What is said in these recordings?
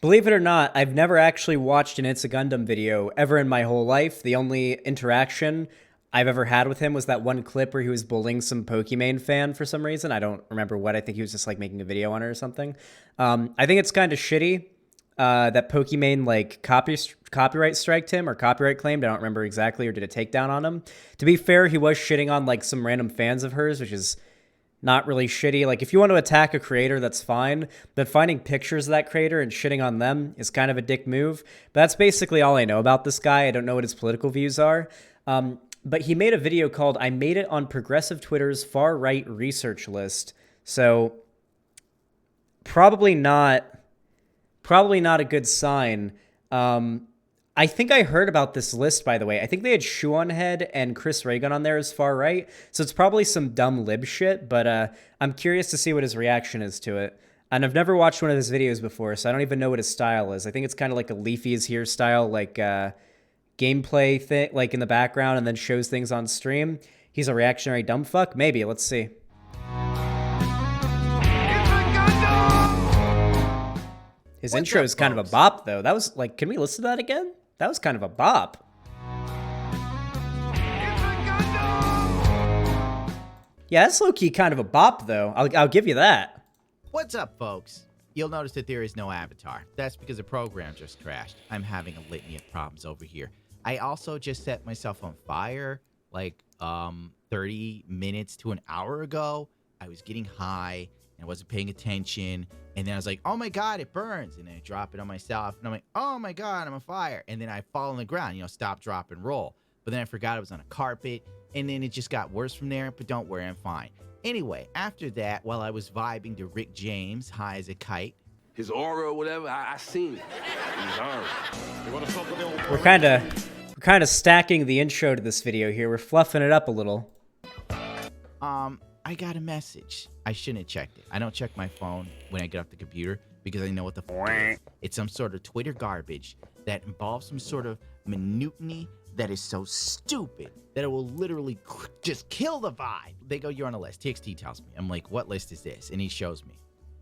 Believe it or not, I've never actually watched an It'sAGundam video ever in my whole life. The only interaction I've ever had with him was that one clip where he was bullying some Pokimane fan for some reason. I don't remember what. I think he was just like making a video on it or something. I think it's kind of shitty that Pokimane like copyright striked him or copyright claimed. I don't remember exactly, or did a takedown on him. To be fair, he was shitting on like some random fans of hers, which is not really shitty. Like, if you want to attack a creator, that's fine. But finding pictures of that creator and shitting on them is kind of a dick move. But that's basically all I know about this guy. I don't know what his political views are. But he made a video called "I Made It on Progressive Twitter's Far-Right Research List." So probably not a good sign. I think I heard about this list, by the way. I think they had Shuonhead and Chris Reagan on there as far right. So it's probably some dumb lib shit, but I'm curious to see what his reaction is to it. And I've never watched one of his videos before, so I don't even know what his style is. I think it's kind of like a Leafy is Here style, like gameplay thing, like in the background, and then shows things on stream. He's a reactionary dumb fuck? Maybe. Let's see. His intro is kind of a bop, though. That was like, can we listen to that again? That was kind of a bop. Yeah, that's low-key kind of a bop, though. I'll give you that. What's up, folks? You'll notice that there is no avatar. That's because the program just crashed. I'm having a litany of problems over here. I also just set myself on fire like 30 minutes to an hour ago. I was getting high and I wasn't paying attention. And then I was like, oh my God, it burns. And then I drop it on myself. And I'm like, oh my God, I'm on fire. And then I fall on the ground, stop, drop, and roll. But then I forgot it was on a carpet. And then it just got worse from there. But don't worry, I'm fine. Anyway, after that, while I was vibing to Rick James, high as a kite. His aura or whatever, I seen it. We're kind of stacking the intro to this video here. We're fluffing it up a little. I got a message. I shouldn't have checked it. I don't check my phone when I get off the computer because I know what the f it is. It's some sort of Twitter garbage that involves some sort of minutiae that is so stupid that it will literally just kill the vibe. They go, you're on a list. TXT tells me. I'm like, what list is this? And he shows me.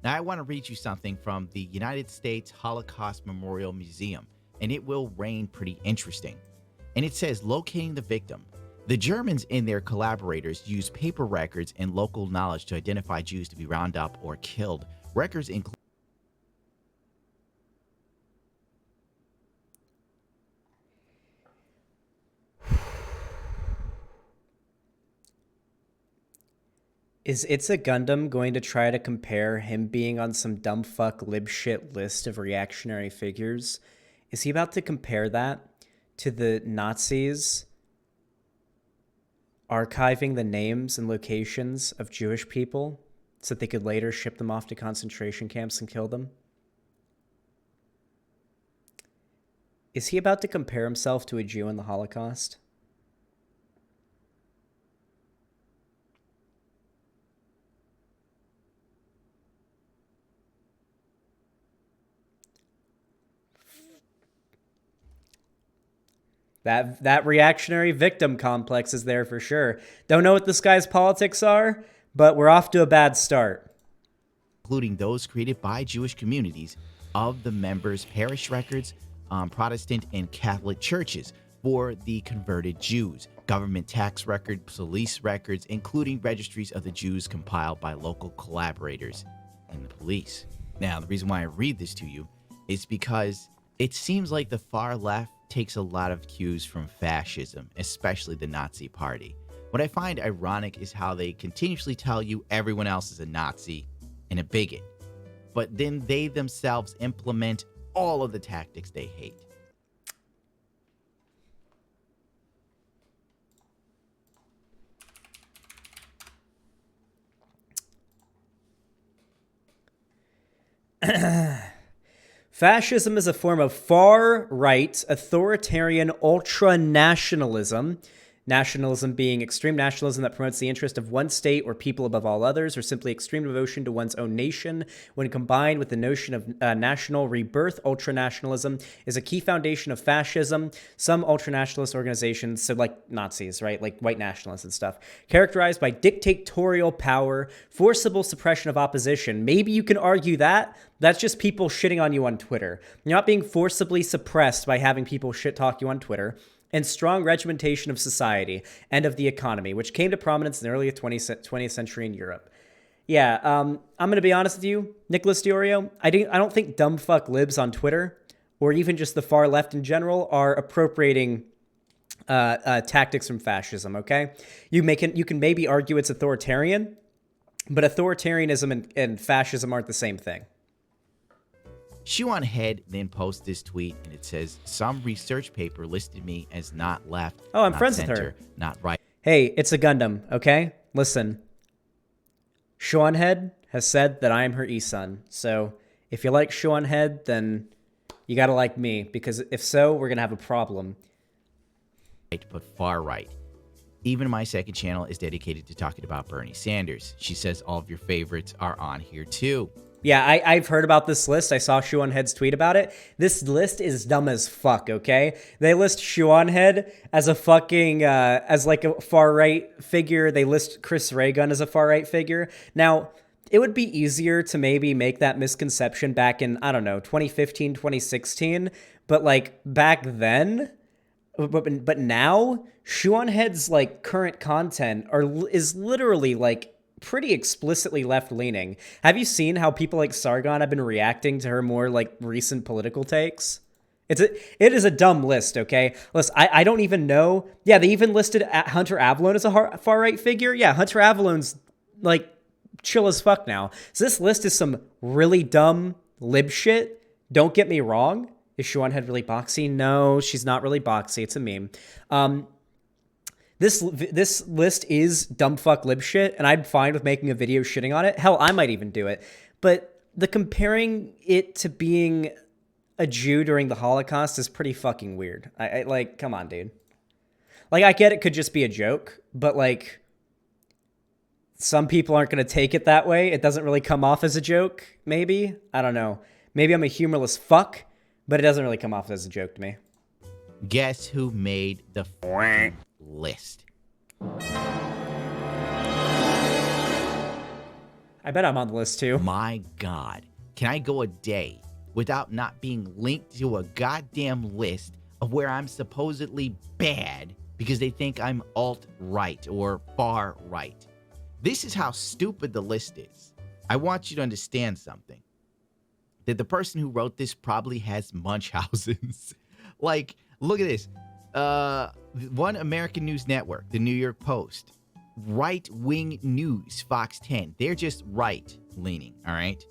Now, I want to read you something from the United States Holocaust Memorial Museum, and it will reign pretty interesting. And it says, locating the victim. The Germans and their collaborators used paper records and local knowledge to identify Jews to be rounded up or killed. Records include Is It'sAGundam going to try to compare him being on some dumb fuck lib shit list of reactionary figures? Is he about to compare that to the Nazis archiving the names and locations of Jewish people so that they could later ship them off to concentration camps and kill them? Is he about to compare himself to a Jew in the Holocaust? That reactionary victim complex is there for sure. Don't know what this guy's politics are, but we're off to a bad start. Including those created by Jewish communities of the members' parish records, Protestant and Catholic churches for the converted Jews, government tax records, police records, including registries of the Jews compiled by local collaborators and the police. Now, the reason why I read this to you is because it seems like the far left takes a lot of cues from fascism, especially the Nazi Party. What I find ironic is how they continuously tell you everyone else is a Nazi and a bigot, but then they themselves implement all of the tactics they hate. Fascism is a form of far-right, authoritarian ultra-nationalism nationalism being extreme nationalism that promotes the interest of one state or people above all others, or simply extreme devotion to one's own nation. When combined with the notion of national rebirth, ultranationalism is a key foundation of fascism. Some ultranationalist organizations, so like Nazis, right, like white nationalists and stuff, characterized by dictatorial power, forcible suppression of opposition. Maybe you can argue that. That's just people shitting on you on Twitter. You're not being forcibly suppressed by having people shit talk you on Twitter. And strong regimentation of society and of the economy, which came to prominence in the early 20th century in Europe. Yeah, I'm going to be honest with you, Nicholas Diorio. I don't think dumb fuck libs on Twitter, or even just the far left in general, are appropriating tactics from fascism, okay? You can maybe argue it's authoritarian, but authoritarianism and fascism aren't the same thing. Shoe on Head then posts this tweet, and it says, some research paper listed me as not left. Oh, I'm not friends center, with her. Not right. Hey, it's a Gundam, okay? Listen. Shoe on Head has said that I am her e-son. So if you like Shoe on Head, then you gotta like me, because if so, we're gonna have a problem. But far right. Even my second channel is dedicated to talking about Bernie Sanders. She says all of your favorites are on here too. Yeah, I've heard about this list. I saw Shoe on Head's tweet about it. This list is dumb as fuck, okay? They list Shoe on Head as a fucking, as like a far-right figure. They list Chris Ray-Gun as a far-right figure. Now, it would be easier to maybe make that misconception back in, I don't know, 2015, 2016. But like back then, but now, Shoe on Head's like current content is literally like pretty explicitly left-leaning. Have you seen how people like Sargon have been reacting to her more like recent political takes? It is a dumb list, okay? Listen, I don't even know. Yeah, they even listed Hunter Avallone as a far-right figure. Yeah, Hunter Avallone's like chill as fuck now. So this list is some really dumb lib shit. Don't get me wrong. Is Shoe on Head really boxy? No, she's not really boxy. It's a meme. This list is dumb fuck lib shit, and I'm fine with making a video shitting on it. Hell, I might even do it. But the comparing it to being a Jew during the Holocaust is pretty fucking weird. I like, come on, dude. Like, I get it could just be a joke, but like, some people aren't going to take it that way. It doesn't really come off as a joke, maybe. I don't know. Maybe I'm a humorless fuck, but it doesn't really come off as a joke to me. Guess who made the list? I bet I'm on the list too. My God. Can I go a day without not being linked to a goddamn list of where I'm supposedly bad because they think I'm alt-right or far-right? This is how stupid the list is. I want you to understand something. That the person who wrote this probably has Munchausen's. Like, look at this. One American news network, the New York Post, right-wing news, Fox 10. They're just right-leaning, all right?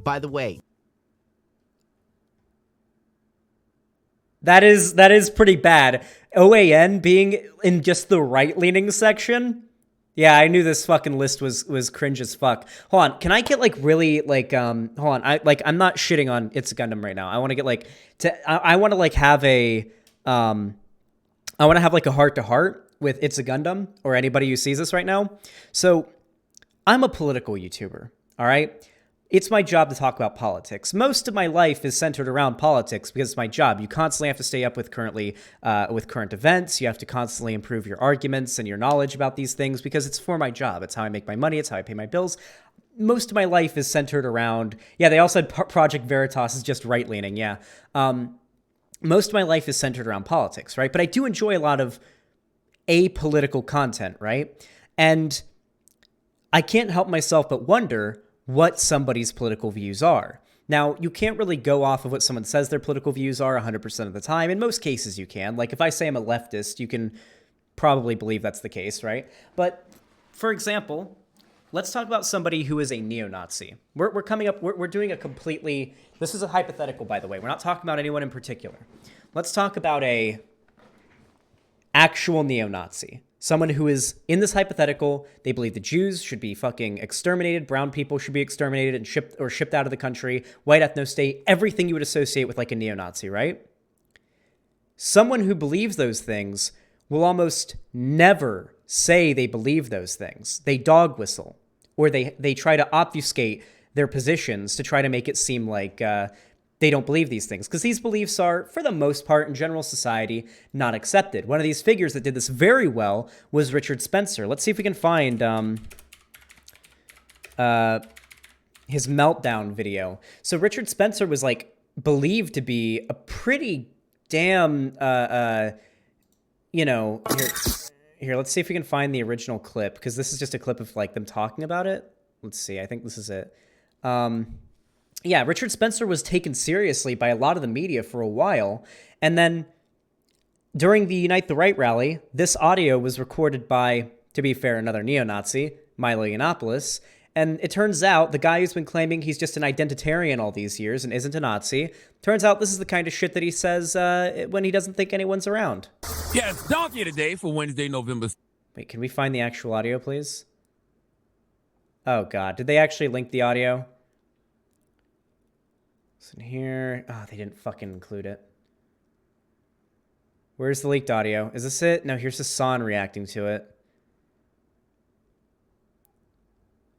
By the way, that is pretty bad. OAN being in just the right-leaning section. Yeah, I knew this fucking list was cringe as fuck. Hold on, can I get like really like hold on, I'm not shitting on It'sAGundam right now. I want to get like I want to like have a I want to have like a heart-to-heart with It'sAGundam or anybody who sees this right now. So I'm a political YouTuber, all right? It's my job to talk about politics. Most of my life is centered around politics because it's my job. You constantly have to stay up with current events. You have to constantly improve your arguments and your knowledge about these things because it's for my job. It's how I make my money. It's how I pay my bills. Most of my life is centered around, yeah, they also said Project Veritas is just right-leaning, yeah. Most of my life is centered around politics, right? But I do enjoy a lot of apolitical content, right? And I can't help myself but wonder what somebody's political views are. Now, you can't really go off of what someone says their political views are 100% of the time. In most cases, you can. Like, if I say I'm a leftist, you can probably believe that's the case, right? But, for example, let's talk about somebody who is a neo-Nazi. We're coming up, we're doing a completely, this is a hypothetical, by the way. We're not talking about anyone in particular. Let's talk about a actual neo-Nazi. Someone who is, in this hypothetical, they believe the Jews should be fucking exterminated, brown people should be exterminated and shipped out of the country, white ethno-state, everything you would associate with like a neo-Nazi, right? Someone who believes those things will almost never say they believe those things. They dog whistle, or they try to obfuscate their positions to try to make it seem like they don't believe these things, because these beliefs are, for the most part, in general society, not accepted. One of these figures that did this very well was Richard Spencer. Let's see if we can find his meltdown video. So Richard Spencer was like believed to be a pretty damn, here, let's see if we can find the original clip, because this is just a clip of like them talking about it. Let's see. I think this is it. Yeah, Richard Spencer was taken seriously by a lot of the media for a while. And then during the Unite the Right rally, this audio was recorded by, to be fair, another neo-Nazi, Milo Yiannopoulos. And it turns out the guy who's been claiming he's just an identitarian all these years and isn't a Nazi, turns out this is the kind of shit that he says when he doesn't think anyone's around. Yeah, it's Donkey today for Wednesday, November. Wait, can we find the actual audio, please? Oh, God. Did they actually link the audio? Listen here. Oh, they didn't fucking include it. Where's the leaked audio? Is this it? No, here's Hassan reacting to it.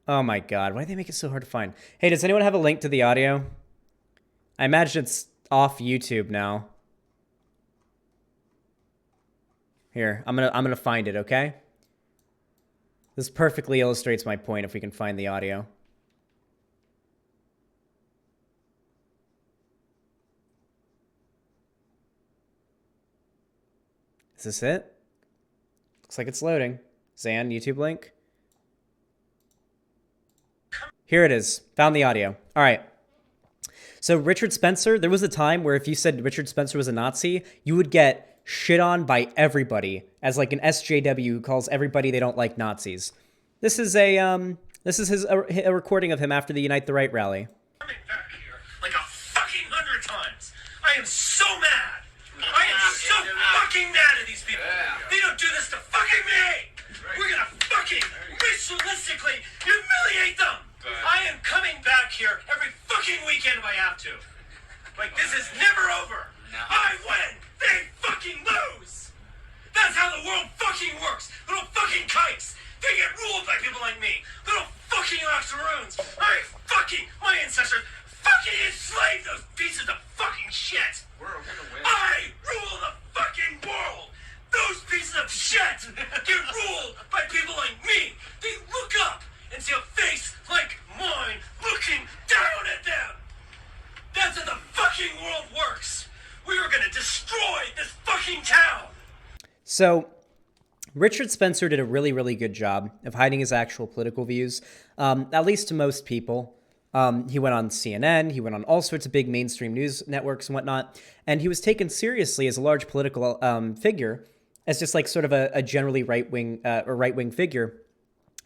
Oh my God, why do they make it so hard to find? Hey, does anyone have a link to the audio? I imagine it's off YouTube now. Here, I'm gonna find it, okay? This perfectly illustrates my point if we can find the audio. Is this it? Looks like it's loading. Zan, YouTube link. Here it is. Found the audio. All right. So Richard Spencer, there was a time where if you said Richard Spencer was a Nazi, you would get shit on by everybody as like an SJW who calls everybody they don't like Nazis. This is a recording of him after the Unite the Right rally. Coming back here like a fucking 100 times. I am so mad. I am so fucking mad at these people. They don't do this to fucking me. We're gonna fucking ritualistically humiliate them. I am coming back here every fucking weekend if I have to. Like, this is never over. I win, they fucking lose. That's how the world fucking works. Little fucking kikes. They get ruled by people like me. Little fucking octoroons. My ancestors fucking enslaved those pieces of fucking shit. I rule the fucking world. Those pieces of shit get ruled by people like me. They look up and see a face like mine looking down at them. That's how the fucking world works. We are gonna destroy this fucking town. So, Richard Spencer did a really, really good job of hiding his actual political views, at least to most people. He went on CNN, he went on all sorts of big mainstream news networks and whatnot, and he was taken seriously as a large political figure, as just like sort of a generally right-wing figure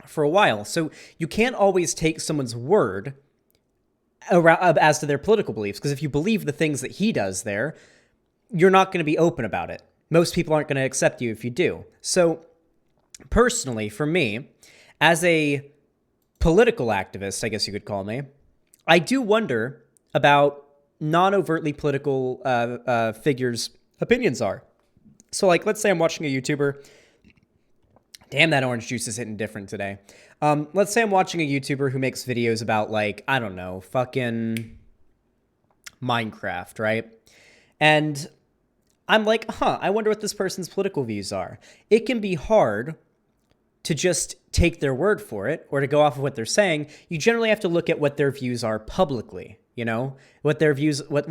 for a while. So you can't always take someone's word as to their political beliefs, because if you believe the things that he does there, you're not going to be open about it. Most people aren't going to accept you if you do. So personally, for me, as a political activist, I guess you could call me, I do wonder about non-overtly political figures' opinions are. So like, let's say I'm watching a YouTuber. Damn, that orange juice is hitting different today. Let's say I'm watching a YouTuber who makes videos about, like, I don't know, fucking Minecraft, right? And I'm like, I wonder what this person's political views are. It can be hard to just take their word for it or to go off of what they're saying. You generally have to look at what their views are publicly, you know, what their views, what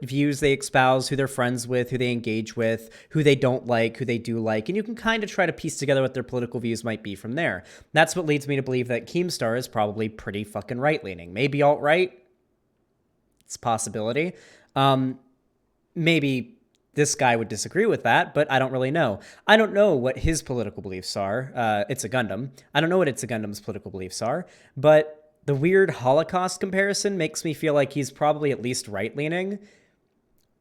views they espouse, who they're friends with, who they engage with, who they don't like, who they do like. And you can kind of try to piece together what their political views might be from there. That's what leads me to believe that Keemstar is probably pretty fucking right-leaning. Maybe alt-right. It's a possibility. Maybe this guy would disagree with that, but I don't really know. I don't know what his political beliefs are. It'sAGundam. I don't know what It'sAGundam's political beliefs are, but the weird Holocaust comparison makes me feel like he's probably at least right-leaning.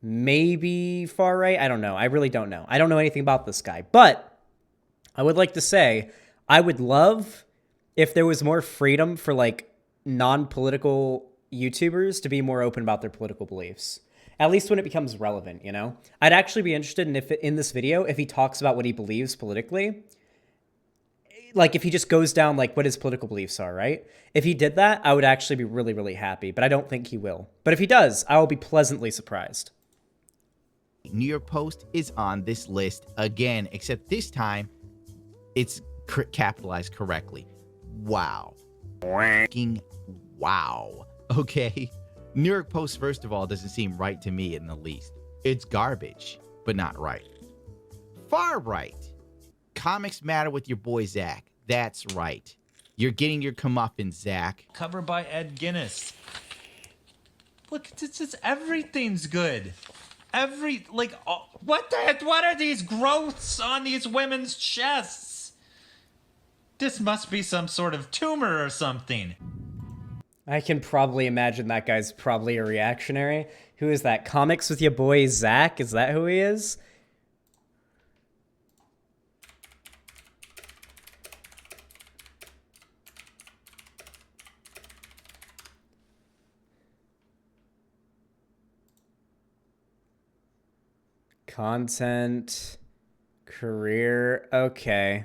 Maybe far-right? I don't know. I really don't know. I don't know anything about this guy, but I would like to say I would love if there was more freedom for, like, non-political YouTubers to be more open about their political beliefs. At least when it becomes relevant, you know? I'd actually be interested in this video if he talks about what he believes politically. Like, if he just goes down, like, what his political beliefs are, right? If he did that, I would actually be really, really happy. But I don't think he will. But if he does, I will be pleasantly surprised. New York Post is on this list again, except this time it's capitalized correctly. Wow. Fucking wow. Okay? New York Post, first of all, doesn't seem right to me in the least. It's garbage, but not right. Far right. Comics matter with your boy Zach. That's right. You're getting your comeuppance, Zach. Cover by Ed Guinness. Look, it's just everything's good. What are these growths on these women's chests? This must be some sort of tumor or something. I can probably imagine that guy's probably a reactionary. Who is that? Comics with your boy Zach? Is that who he is? Content, career, okay.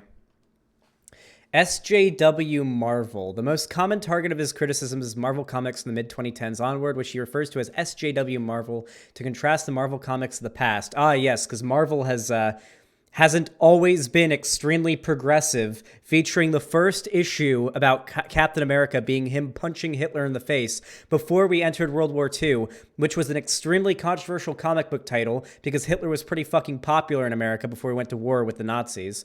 SJW Marvel. The most common target of his criticisms is Marvel Comics in the mid-2010s onward, which he refers to as SJW Marvel to contrast the Marvel Comics of the past. Ah, yes, because Marvel hasn't always been extremely progressive, featuring the first issue about Captain America being him punching Hitler in the face before we entered World War II, which was an extremely controversial comic book title because Hitler was pretty fucking popular in America before he went to war with the Nazis.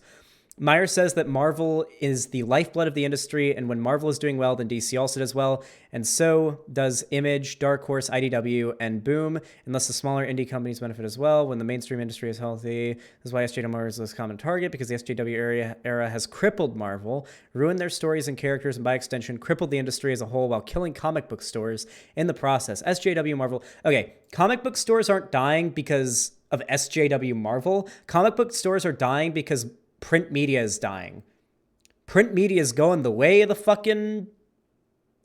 Meyer says that Marvel is the lifeblood of the industry, and when Marvel is doing well, then DC also does well, and so does Image, Dark Horse, IDW, and Boom, unless the smaller indie companies benefit as well. When the mainstream industry is healthy, this is why SJW is the most common target, because the SJW era has crippled Marvel, ruined their stories and characters, and by extension, crippled the industry as a whole while killing comic book stores in the process. SJW Marvel. Okay, comic book stores aren't dying because of SJW Marvel. Comic book stores are dying because print media is dying. Print media is going the way of the fucking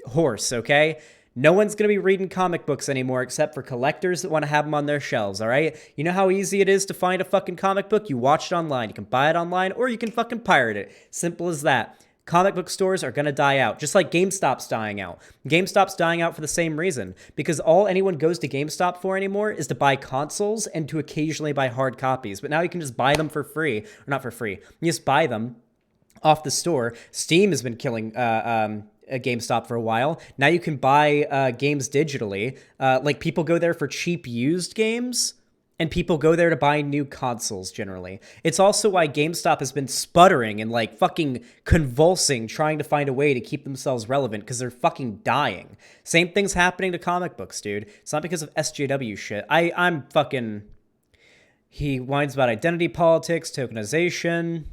horse, okay? No one's going to be reading comic books anymore except for collectors that want to have them on their shelves, all right? You know how easy it is to find a fucking comic book? You watch it online. You can buy it online or you can fucking pirate it. Simple as that. Comic book stores are going to die out, just like GameStop's dying out. GameStop's dying out for the same reason, because all anyone goes to GameStop for anymore is to buy consoles and to occasionally buy hard copies. But now you can just buy them for free, or not for free. You just buy them off the store. Steam has been killing GameStop for a while. Now you can buy games digitally. Like, people go there for cheap used games, and people go there to buy new consoles generally. It's also why GameStop has been sputtering and like fucking convulsing, trying to find a way to keep themselves relevant because they're fucking dying. Same thing's happening to comic books, dude. It's not because of SJW shit. I'm fucking... He whines about identity politics, tokenization.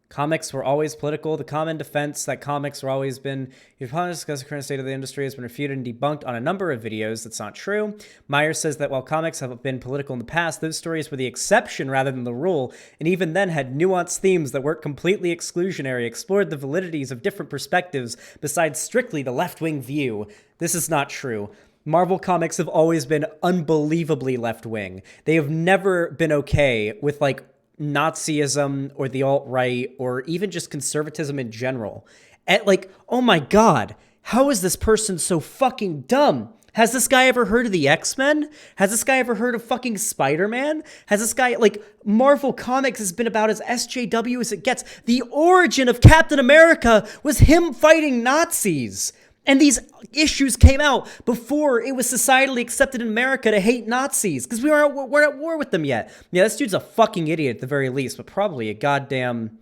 Comics were always political. The common defense that comics were always been, you've probably discussed the current state of the industry has been refuted and debunked on a number of videos. That's not true. Meyer says that while comics have been political in the past, those stories were the exception rather than the rule, and even then had nuanced themes that weren't completely exclusionary, explored the validities of different perspectives besides strictly the left-wing view. This is not true. Marvel Comics have always been unbelievably left-wing. They have never been okay with, like, Nazism or the alt-right or even just conservatism in general. Like, oh my god, how is this person so fucking dumb? Has this guy ever heard of the X-Men? Has this guy ever heard of fucking Spider-Man? Has this guy, like, Marvel Comics has been about as SJW as it gets. The origin of Captain America was him fighting Nazis. And these issues came out before it was societally accepted in America to hate Nazis, because we're at war with them yet. Yeah, this dude's a fucking idiot at the very least, but probably a goddamn,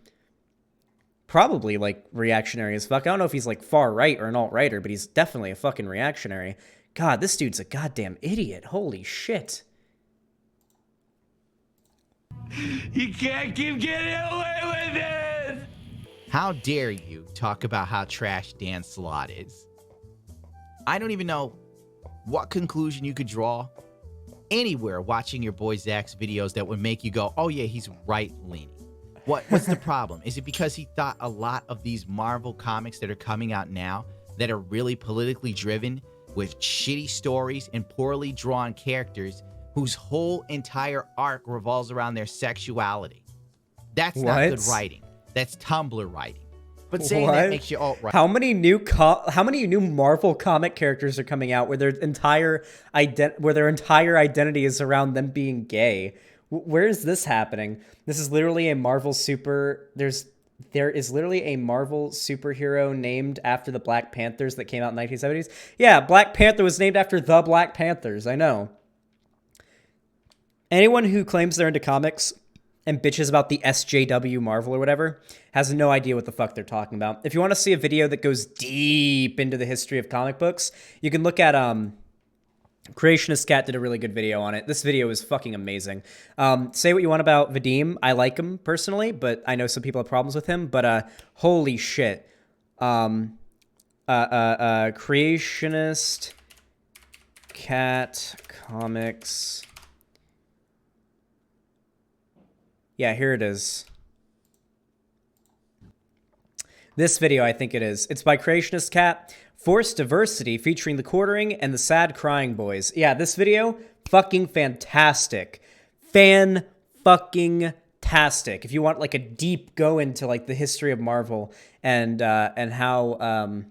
probably, like, reactionary as fuck. I don't know if he's, like, far right or an alt-righter, but he's definitely a fucking reactionary. God, this dude's a goddamn idiot. Holy shit. You can't keep getting away with it! How dare you talk about how trash Dan Slott is? I don't even know what conclusion you could draw anywhere watching your boy Zach's videos that would make you go, oh yeah, he's right-leaning. What's the problem? Is it because he thought a lot of these Marvel comics that are coming out now that are really politically driven with shitty stories and poorly drawn characters whose whole entire arc revolves around their sexuality. That's not good What? writing. That's Tumblr writing. But saying that makes you alt-right. How many new Marvel comic characters are coming out where their entire identity is around them being gay? Where is this happening? This is literally a Marvel there is literally a Marvel superhero named after the Black Panthers that came out in the 1970s. Yeah, Black Panther was named after the Black Panthers. I know. Anyone who claims they're into comics and bitches about the SJW Marvel or whatever has no idea what the fuck they're talking about. If you want to see a video that goes deep into the history of comic books, you can look at Creationist Cat did a really good video on it. This video is fucking amazing. Say what you want about Vadim. I like him personally, but I know some people have problems with him. But holy shit. Creationist Cat comics. Yeah, here it is. This video, I think it is. It's by Creationist Cat. Forced Diversity, featuring the Quartering and the Sad Crying Boys. Yeah, this video, fucking fantastic. Fan-fucking-tastic. If you want like a deep go into like the history of Marvel and how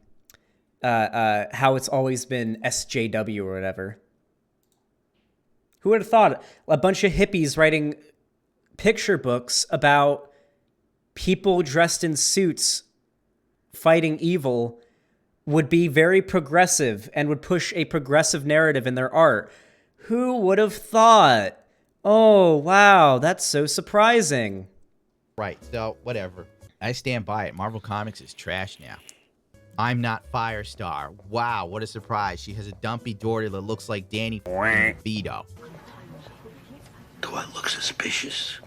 it's always been SJW or whatever. Who would have thought a bunch of hippies writing picture books about people dressed in suits fighting evil would be very progressive and would push a progressive narrative in their art? Who would have thought? Oh, wow, that's so surprising. Right, so whatever. I stand by it. Marvel Comics is trash now. I'm not Firestar. Wow, what a surprise. She has a dumpy daughter that looks like Danny Vito. Do I look suspicious?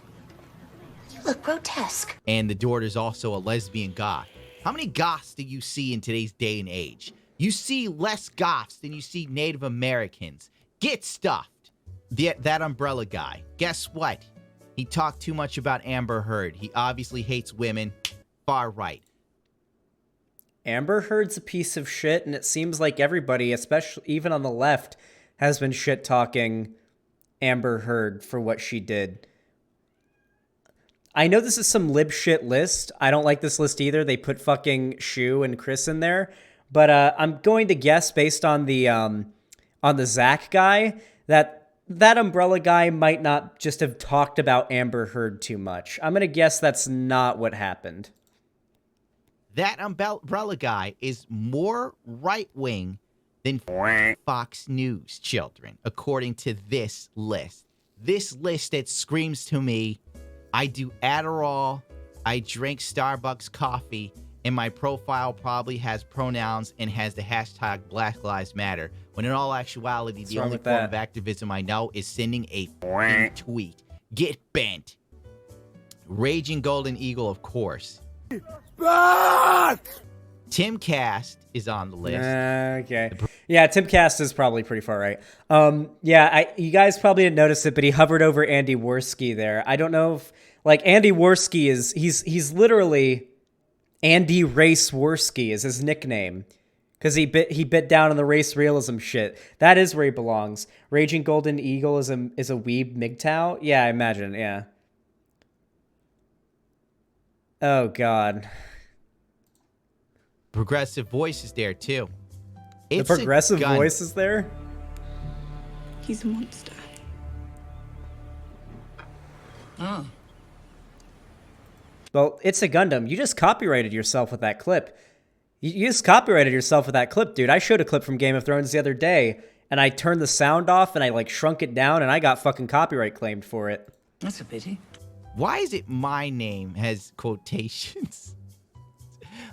You look grotesque. And the daughter's also a lesbian goth. How many goths do you see in today's day and age? You see less goths than you see Native Americans. Get stuffed. That umbrella guy. Guess what? He talked too much about Amber Heard. He obviously hates women. Far right. Amber Heard's a piece of shit, and it seems like everybody, especially even on the left, has been shit-talking Amber Heard for what she did. I know this is some lib shit list. I don't like this list either. They put fucking Shu and Chris in there. But I'm going to guess based on the Zach guy that umbrella guy might not just have talked about Amber Heard too much. I'm going to guess that's not what happened. That umbrella guy is more right-wing than Fox News, children, according to this list. This list that screams to me, I do Adderall, I drink Starbucks coffee, and my profile probably has pronouns and has the hashtag Black Lives Matter, when in all actuality, the only form of activism I know is sending a tweet. Get bent. Raging Golden Eagle, of course. Tim Cast is on the list. Okay. Yeah, Tim Cast is probably pretty far right. You guys probably didn't notice it, but he hovered over Andy Worski there. I don't know if, like, Andy Worski is, he's literally Andy Race Worski is his nickname. Because he bit down on the race realism shit. That is where he belongs. Raging Golden Eagle is a weeb MGTOW? Yeah, I imagine, yeah. Oh, God. Progressive Voice is there, too. The Progressive Voice is there? He's a monster. Oh. Well, It's a Gundam. You just copyrighted yourself with that clip. You just copyrighted yourself with that clip, dude. I showed a clip from Game of Thrones the other day, and I turned the sound off, and I, like, shrunk it down, and I got fucking copyright claimed for it. That's a pity. Why is it my name has quotations?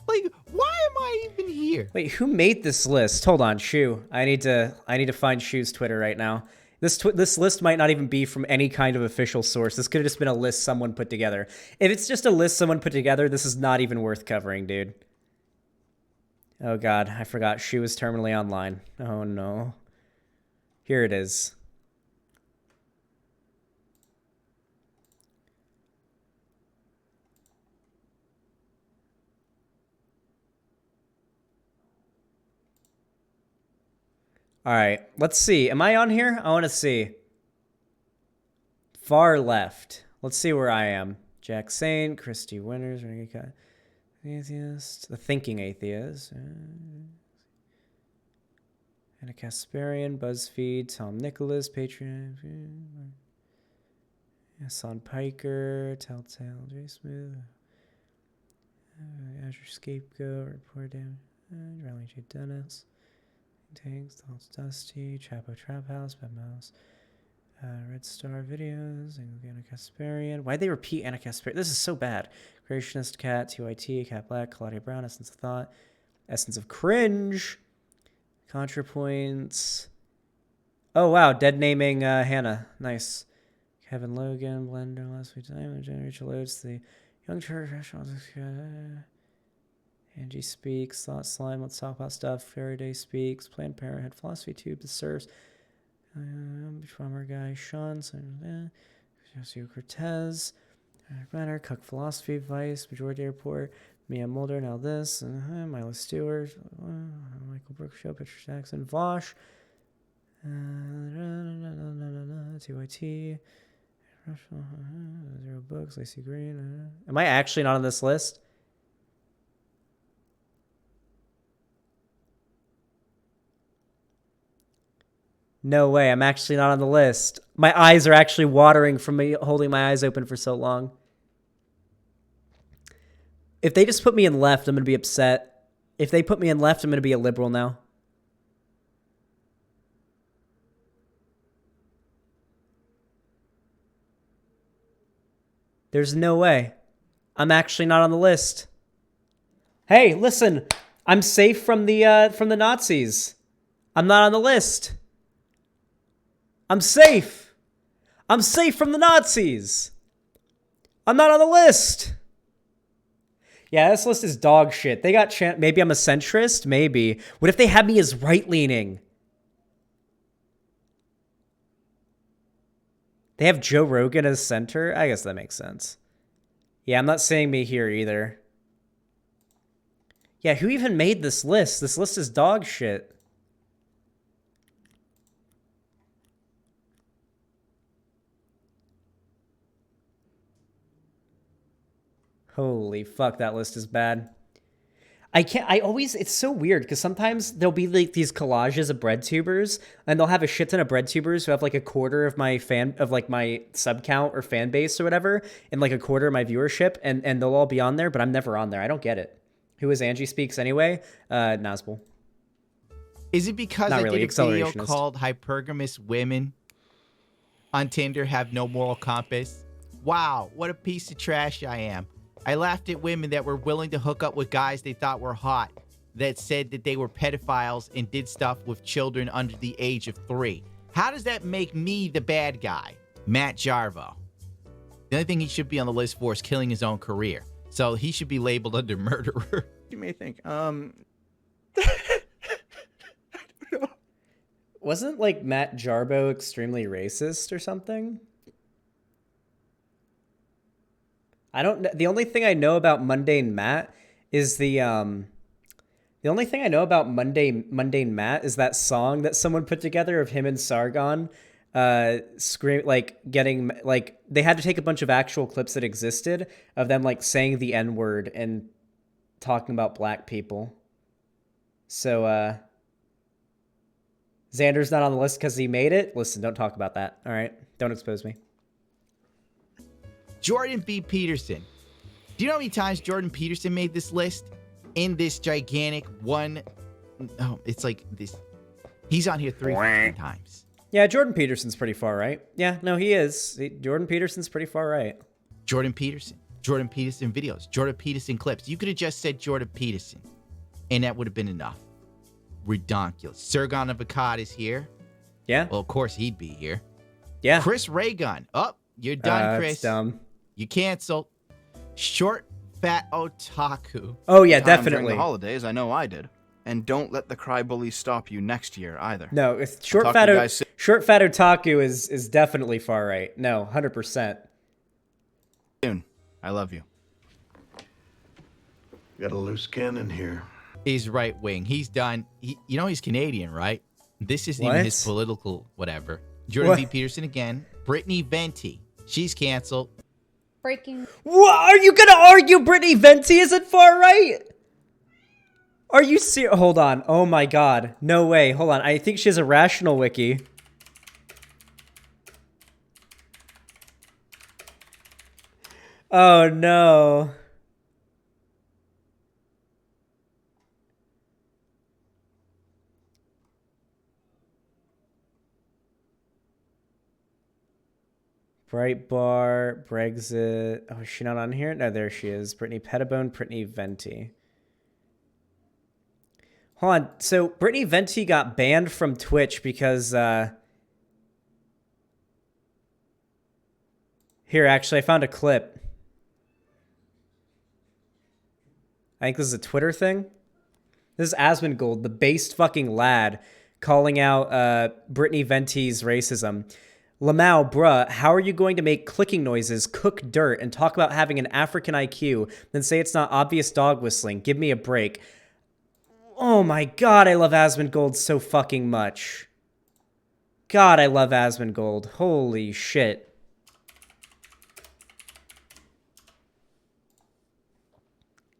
Like, why am I even here? Wait, who made this list? Hold on, Shu. I need to find Shu's Twitter right now. This list might not even be from any kind of official source. This could have just been a list someone put together. If it's just a list someone put together, this is not even worth covering, dude. Oh, God. I forgot. Shu is terminally online. Oh, no. Here it is. All right, let's see. Am I on here? I want to see. Far left. Let's see where I am. Jack Saint, Christy Winters, Renegade Atheist, The Thinking Atheist, Anna Kasparian, BuzzFeed, Tom Nicholas, Patreon, Hassan Piker, Telltale, J Smooth, Azure Scapegoat, Report Damage, Riley J. Dennis, Tanks, Thoughts Dusty, Chapo Trap House, Bad Mouse, Red Star Videos, Anna Kasparian. Why'd they repeat Anna Kasparian? This is so bad. Creationist Cat, TYT, Cat Black, Claudia Brown, Essence of Thought, Essence of Cringe, ContraPoints. Oh, wow. Dead naming Hannah. Nice. Kevin Logan, Blender, Last Week Time, Generation Loads, The Young Church, Angie Speaks, Thought Slime, Let's Talk About Stuff, Faraday Speaks, Planned Parenthood, Philosophy Tube, The Surfs, Farmer Guy, Sean, Josio Cortez, Banner, Cuck Philosophy, Vice, Majority Airport, Mia Mulder, Now This, Milo Stewart, Michael Brooks Show, Pitcher Jackson, Vosh, TYT, Zero Books, Lacey Green. Am I actually not on this list? No way, I'm actually not on the list. My eyes are actually watering from me holding my eyes open for so long. If they just put me in left, I'm going to be upset. If they put me in left, I'm going to be a liberal now. There's no way. I'm actually not on the list. Hey, listen. I'm safe from the Nazis. I'm not on the list. I'm safe. I'm safe from the Nazis. I'm not on the list. Yeah, this list is dog shit. They got maybe I'm a centrist, maybe. What if they had me as right-leaning? They have Joe Rogan as center? I guess that makes sense. Yeah, I'm not saying me here either. Yeah, who even made this list? This list is dog shit. Holy fuck, that list is bad. It's so weird because sometimes there'll be like these collages of breadtubers and they'll have a shit ton of breadtubers who have like a quarter of my my sub count or fan base or whatever and like a quarter of my viewership and they'll all be on there, but I'm never on there. I don't get it. Who is Angie Speaks anyway? Nazbul. Is it because Not I really, did a video accelerationist. called Hypergamous Women on Tinder Have No Moral Compass? Wow, what a piece of trash I am. I laughed at women that were willing to hook up with guys they thought were hot, that said that they were pedophiles and did stuff with children under the age of 3. How does that make me the bad guy? Matt Jarvo. The only thing he should be on the list for is killing his own career. So he should be labeled under murderer. You may think, Wasn't like Matt Jarbo extremely racist or something? The only thing I know about Mundane Matt is mundane Matt is that song that someone put together of him and Sargon getting they had to take a bunch of actual clips that existed of them like saying the N-word and talking about black people. So Xander's not on the list because he made it. Listen, don't talk about that. All right, don't expose me. Jordan B. Peterson. Do you know how many times Jordan Peterson made this list? In this gigantic one... Oh, it's like this... He's on here 3 times. Yeah, Jordan Peterson's pretty far right. Yeah, no, he is. Jordan Peterson's pretty far right. Jordan Peterson videos. Jordan Peterson clips. You could have just said Jordan Peterson, and that would have been enough. Redonkulous. Sergon of Akkad is here. Yeah. Well, of course he'd be here. Yeah. Chris Raygun. Oh, you're done, Chris. That's dumb. You canceled. Short Fat Otaku. Oh, yeah, Time definitely. During the holidays, I know I did. And don't let the cry bullies stop you next year either. No, if Short Fat Otaku is definitely far right. No, 100%. Soon. I love you. Got a loose cannon here. He's right wing. He's done. You know he's Canadian, right? This isn't even his What? political whatever. Jordan What? B. Peterson again. Brittany Venti. She's canceled. Breaking. What? Are you gonna argue Brittany Venti isn't far right? Are you serious? Hold on. Oh my god. No way. Hold on. I think she has a rational wiki. Oh no. Breitbart, Brexit. Oh, is she not on here? No, there she is. Brittany Pettibone, Brittany Venti. Hold on. So Brittany Venti got banned from Twitch because here, actually, I found a clip. I think this is a Twitter thing. This is Asmongold, the based fucking lad, calling out Brittany Venti's racism. Lamau, bruh, how are you going to make clicking noises, cook dirt, and talk about having an African IQ, then say it's not obvious dog whistling? Give me a break. Oh my god, I love Asmongold so fucking much. God, I love Asmongold. Holy shit.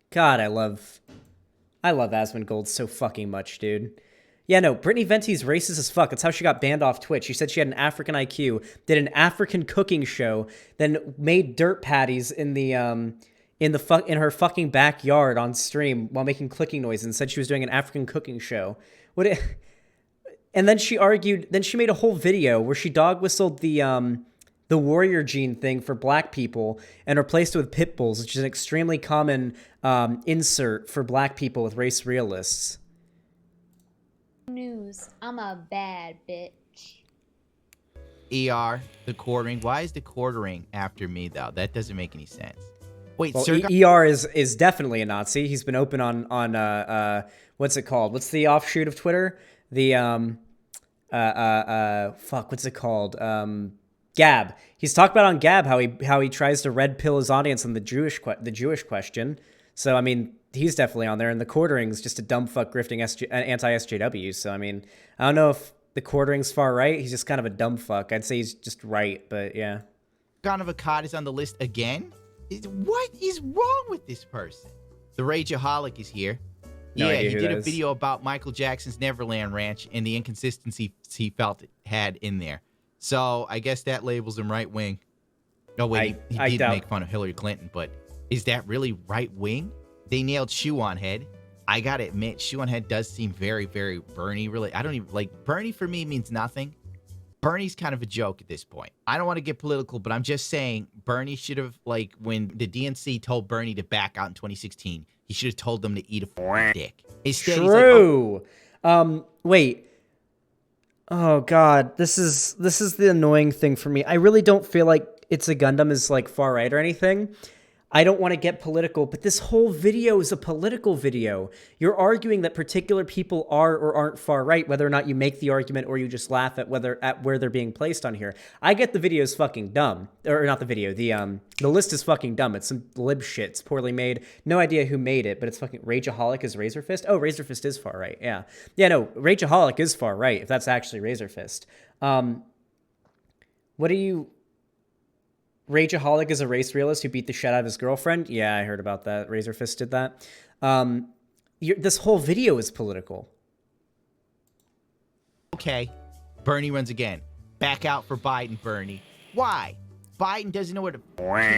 God, I love Asmongold so fucking much, dude. Yeah, no, Brittany Venti's racist as fuck. That's how she got banned off Twitch. She said she had an African IQ, did an African cooking show, then made dirt patties in her fucking backyard on stream while making clicking noises and said she was doing an African cooking show. And then she argued, then she made a whole video where she dog whistled the warrior gene thing for black people and replaced it with pit bulls, which is an extremely common insert for black people with race realists. News. I'm a bad bitch. ER, the quartering. Why is the quartering after me, though? That doesn't make any sense. Wait, Well, Sir ER is definitely a Nazi. He's been open on what's it called? What's the offshoot of Twitter? The fuck, what's it called? Gab. He's talked about on Gab how he tries to red pill his audience on the Jewish question. So I mean, he's definitely on there, and the quartering's just a dumb fuck grifting anti-SJW. So I mean, I don't know if the quartering's far right. He's just kind of a dumb fuck. I'd say he's just right, but yeah. Gunavacad is on the list again? What is wrong with this person? The Rageaholic is here. No yeah, idea he who did that a is. video about Michael Jackson's Neverland Ranch and the inconsistency he felt it had in there. So I guess that labels him right wing. No, wait, he did make fun of Hillary Clinton, but is that really right wing? They nailed Shoe on Head. I gotta admit, Shoe on Head does seem very, very Bernie related. I don't even like Bernie for me means nothing. Bernie's kind of a joke at this point. I don't want to get political, but I'm just saying Bernie should have, like, when the DNC told Bernie to back out in 2016, he should have told them to eat a dick. Instead, True. He's like, wait. Oh god, this is the annoying thing for me. I really don't feel like It's a Gundam is like far right or anything. I don't want to get political, but this whole video is a political video. You're arguing that particular people are or aren't far right, whether or not you make the argument or you just laugh at where they're being placed on here. I get the video is fucking dumb, or not the video. The list is fucking dumb. It's some lib shit. It's poorly made. No idea who made it, but it's fucking Rageaholic is Razor Fist. Oh, Razor Fist is far right. Yeah, no, Rageaholic is far right if that's actually Razor Fist. What do you? Rageaholic is a race realist who beat the shit out of his girlfriend. Yeah, I heard about that. Razor Fist did that. This whole video is political. okay, Bernie runs again. Back out for Biden, Bernie. Why? Biden doesn't know what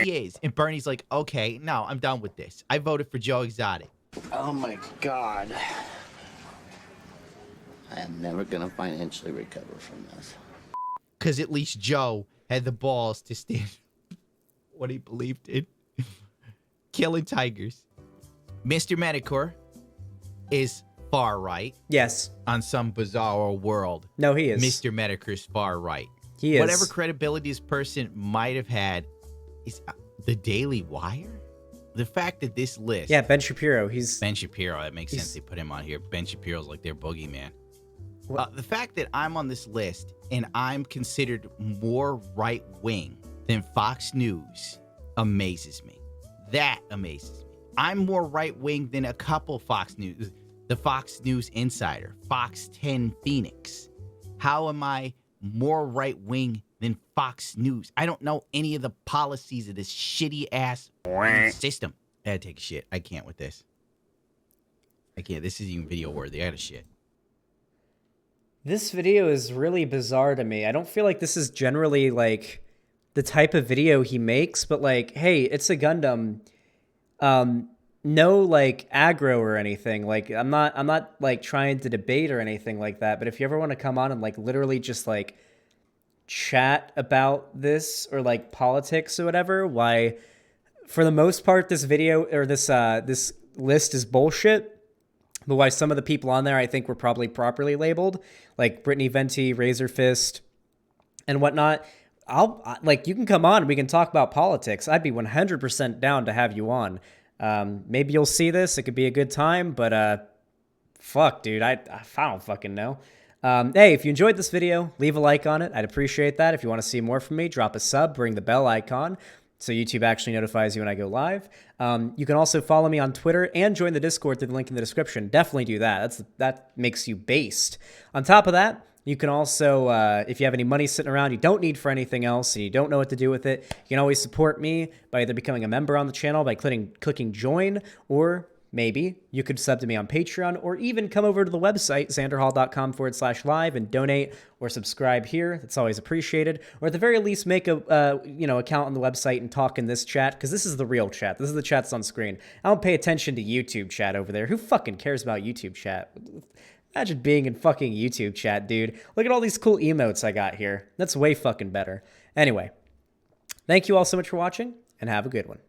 he is. And Bernie's like, okay, no, I'm done with this. I voted for Joe Exotic. Oh my God. I am never gonna financially recover from this. Because at least Joe had the balls to stand what he believed in. Killing tigers. Mr. Medicor is far right. Yes. On some bizarre world. No, he is. Mr. Medicor's far right. He is. Whatever credibility this person might have had is the Daily Wire. The fact that this list. Yeah, Ben Shapiro. Ben Shapiro. That makes sense. They put him on here. Ben Shapiro's like their boogeyman. The fact that I'm on this list and I'm considered more right-wing than Fox News amazes me. That amazes me. I'm more right-wing than a couple Fox News, the Fox News Insider, Fox 10 Phoenix. How am I more right wing than Fox News? I don't know any of the policies of this shitty ass system. I had to take a shit. I can't with this. I can't. This isn't even video worthy. I had a shit. This video is really bizarre to me. I don't feel like this is generally like the type of video he makes, but like, hey, it's a Gundam. No like aggro or anything. Like I'm not like trying to debate or anything like that, but if you ever want to come on and like literally just like chat about this or like politics or whatever, why for the most part this video or this this list is bullshit. But why some of the people on there I think were probably properly labeled, like Brittany Venti, Razor Fist, and whatnot. Like, you can come on and we can talk about politics. I'd be 100% down to have you on. Maybe you'll see this. It could be a good time, but fuck, dude, I don't fucking know. Hey, if you enjoyed this video, leave a like on it. I'd appreciate that. If you want to see more from me, drop a sub, ring the bell icon, so YouTube actually notifies you when I go live. You can also follow me on Twitter and join the Discord through the link in the description. Definitely do that. That makes you based. On top of that, you can also, if you have any money sitting around you don't need for anything else and you don't know what to do with it, you can always support me by either becoming a member on the channel by clicking join, or maybe you could sub to me on Patreon, or even come over to the website, xanderhall.com/live, and donate or subscribe here. That's always appreciated. Or at the very least, make a account on the website and talk in this chat, because this is the real chat. This is the chat that's on screen. I don't pay attention to YouTube chat over there. Who fucking cares about YouTube chat? Imagine being in fucking YouTube chat, dude. Look at all these cool emotes I got here. That's way fucking better. Anyway, thank you all so much for watching, and have a good one.